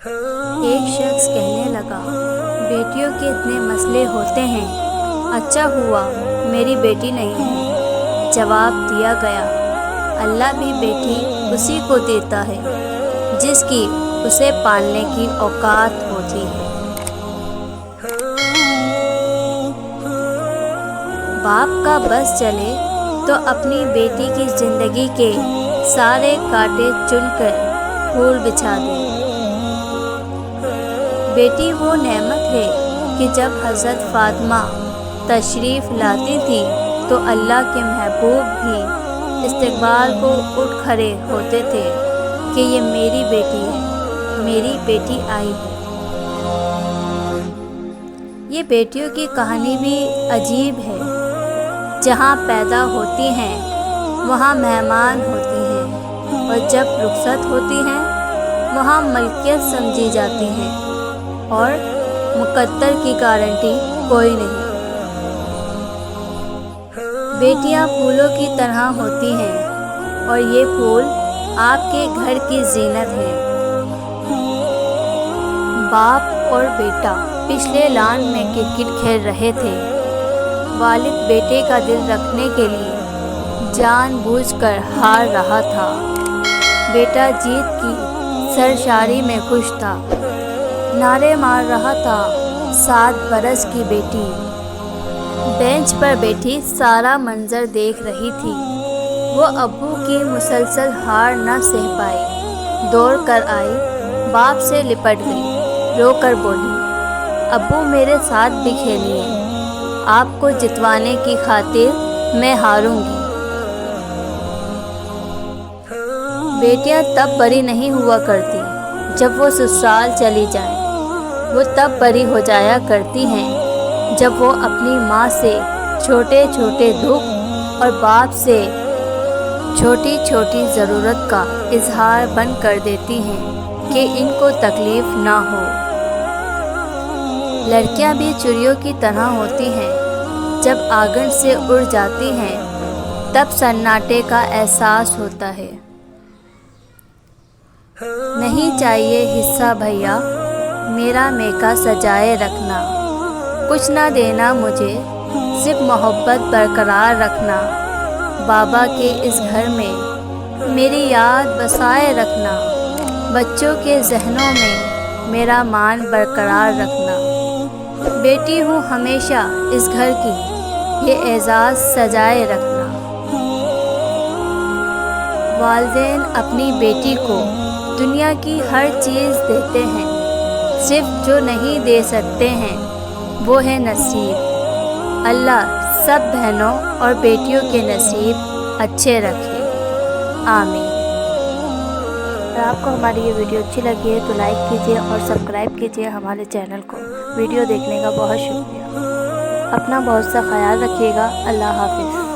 ایک شخص کہنے لگا، بیٹیوں کے اتنے مسئلے ہوتے ہیں، اچھا ہوا میری بیٹی نہیں ہے۔ جواب دیا گیا، اللہ بھی بیٹی اسی کو دیتا ہے جس کی اسے پالنے کی اوقات ہوتی ہے۔ باپ کا بس چلے تو اپنی بیٹی کی زندگی کے سارے کانٹے چن کر پھول بچھا دے۔ بیٹی وہ نعمت ہے کہ جب حضرت فاطمہ تشریف لاتی تھی تو اللہ کے محبوب بھی استقبال کو اٹھ کھڑے ہوتے تھے کہ یہ میری بیٹی ہے، میری بیٹی آئی ہے۔ یہ بیٹیوں کی کہانی بھی عجیب ہے۔ جہاں پیدا ہوتی ہیں وہاں مہمان ہوتی ہیں، اور جب رخصت ہوتی ہیں وہاں ملکیت سمجھی جاتی ہیں، اور مقدر کی گارنٹی کوئی نہیں۔ بیٹیاں پھولوں کی طرح ہوتی ہیں، اور یہ پھول آپ کے گھر کی زینت ہے۔ باپ اور بیٹا پچھلے لان میں کرکٹ کھیل رہے تھے۔ والد بیٹے کا دل رکھنے کے لیے جان بوجھ کر ہار رہا تھا۔ بیٹا جیت کی سرشاری میں خوش تھا، نعرے مار رہا تھا، 7 برس کی بیٹی بینچ پر بیٹھی سارا منظر دیکھ رہی تھی۔ وہ ابو کی مسلسل ہار نہ سہ پائی، دوڑ کر آئی، باپ سے لپٹ گئی، رو کر بولی، ابو میرے ساتھ بھی کھیلیے، آپ کو جتوانے کی خاطر میں ہاروں گی۔ بیٹیاں تب بڑی نہیں ہوا کرتی جب وہ سسرال چلی جائیں، وہ تب بڑی ہو جایا کرتی ہیں جب وہ اپنی ماں سے چھوٹے چھوٹے دکھ اور باپ سے چھوٹی چھوٹی ضرورت کا اظہار بند کر دیتی ہیں کہ ان کو تکلیف نہ ہو۔ لڑکیاں بھی چڑیوں کی طرح ہوتی ہیں، جب آنگن سے اڑ جاتی ہیں تب سناٹے کا احساس ہوتا ہے۔ نہیں چاہیے حصہ بھیا، میرا میکا سجائے رکھنا، کچھ نہ دینا مجھے، صرف محبت برقرار رکھنا، بابا کے اس گھر میں میری یاد بسائے رکھنا، بچوں کے ذہنوں میں میرا مان برقرار رکھنا، بیٹی ہوں ہمیشہ اس گھر کی، یہ اعزاز سجائے رکھنا۔ والدین اپنی بیٹی کو دنیا کی ہر چیز دیتے ہیں، صرف جو نہیں دے سکتے ہیں وہ ہے نصیب۔ اللہ سب بہنوں اور بیٹیوں کے نصیب اچھے رکھے، آمین۔ اگر آپ کو ہماری یہ ویڈیو اچھی لگی ہے تو لائک کیجیے اور سبسکرائب کیجیے ہمارے چینل کو۔ ویڈیو دیکھنے کا بہت شکریہ۔ اپنا بہت سا خیال رکھیے گا۔ اللہ حافظ۔